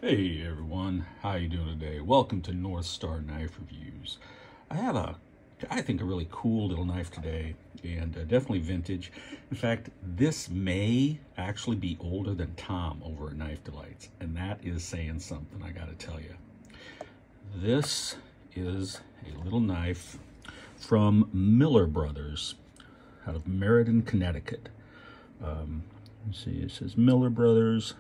Hey everyone, how you doing today? Welcome to North Star Knife Reviews. I have I think a really cool little knife today, and definitely vintage. In fact, this may actually be older than Tom over at Knife Delights, and that is saying something, I gotta tell you. This is a little knife from Miller Brothers out of Meriden, Connecticut. Let's see, it says Miller Brothers.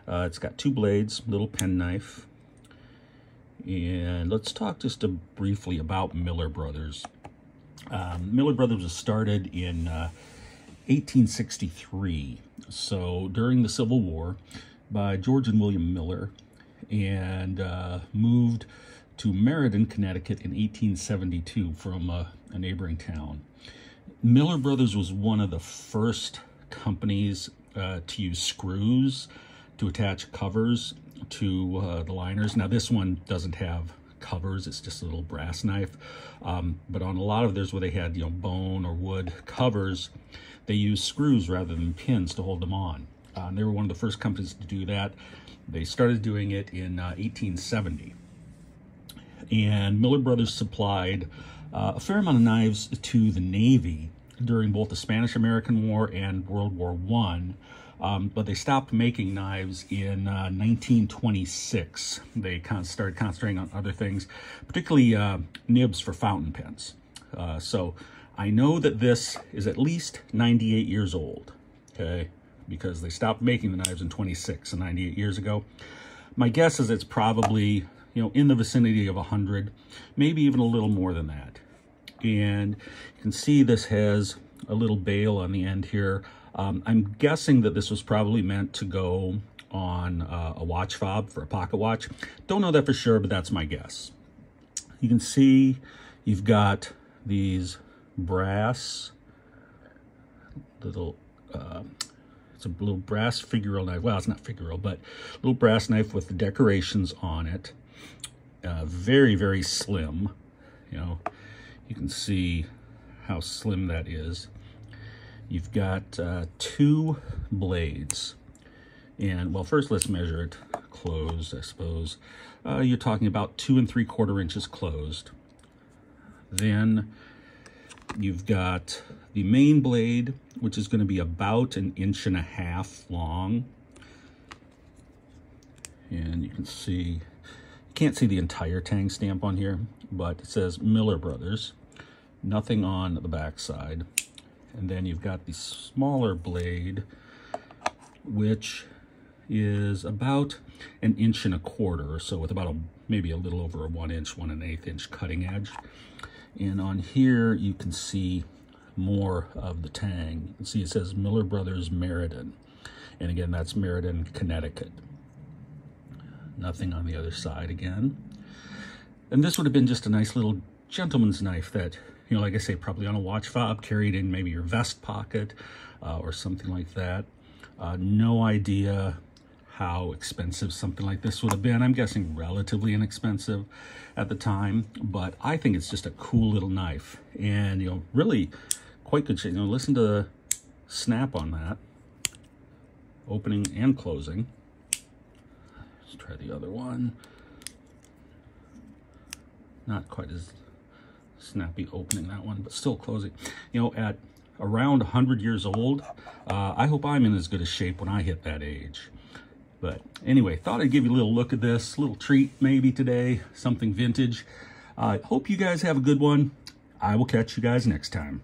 It's got two blades, little penknife. And let's talk just briefly about Miller Brothers. Miller Brothers was started in 1863, so during the Civil War, by George and William Miller, and moved to Meriden, Connecticut in 1872 from a neighboring town. Miller Brothers was one of the first companies to use screws to attach covers to the liners. Now this one doesn't have covers, it's just a little brass knife. But on a lot of theirs where they had bone or wood covers, they used screws rather than pins to hold them on. They were one of the first companies to do that. They started doing it in 1870. And Miller Brothers supplied a fair amount of knives to the Navy during both the Spanish-American War and World War I. But they stopped making knives in 1926. They started concentrating on other things, particularly nibs for fountain pens. So I know that this is at least 98 years old, okay, because they stopped making the knives in 26, so 98 years ago. My guess is it's probably, in the vicinity of 100, maybe even a little more than that. And you can see this has a little bail on the end here. I'm guessing that this was probably meant to go on a watch fob for a pocket watch. Don't know that for sure, but that's my guess. You can see you've got these brass little, it's a little brass figural knife. Well, it's not figural, but a little brass knife with the decorations on it. Very, very slim. You can see how slim that is. You've got two blades, and well, first let's measure it closed, I suppose. You're talking about 2 3/4 inches closed. Then you've got the main blade, which is going to be about 1.5 inches long. And you can see, you can't see the entire tang stamp on here, but it says Miller Brothers. Nothing on the back side. And then you've got the smaller blade, which is about 1.25 inches or so, with about maybe a little over a 1 inch, 1 1/8 inch cutting edge. And on here, you can see more of the tang. You can see it says Miller Brothers Meriden. And again, that's Meriden, Connecticut. Nothing on the other side again. And this would have been just a nice little gentleman's knife that, like I say, probably on a watch fob, carried in maybe your vest pocket or something like that. No idea how expensive something like this would have been. I'm guessing relatively inexpensive at the time, but I think it's just a cool little knife, and really quite good shape. Listen to the snap on that, opening and closing. Let's try the other one. Not quite as snappy opening, that one, but still closing. At around 100 years old, I hope I'm in as good a shape when I hit that age. But anyway, thought I'd give you a little look at this, little treat maybe today, something vintage. Hope you guys have a good one. I will catch you guys next time.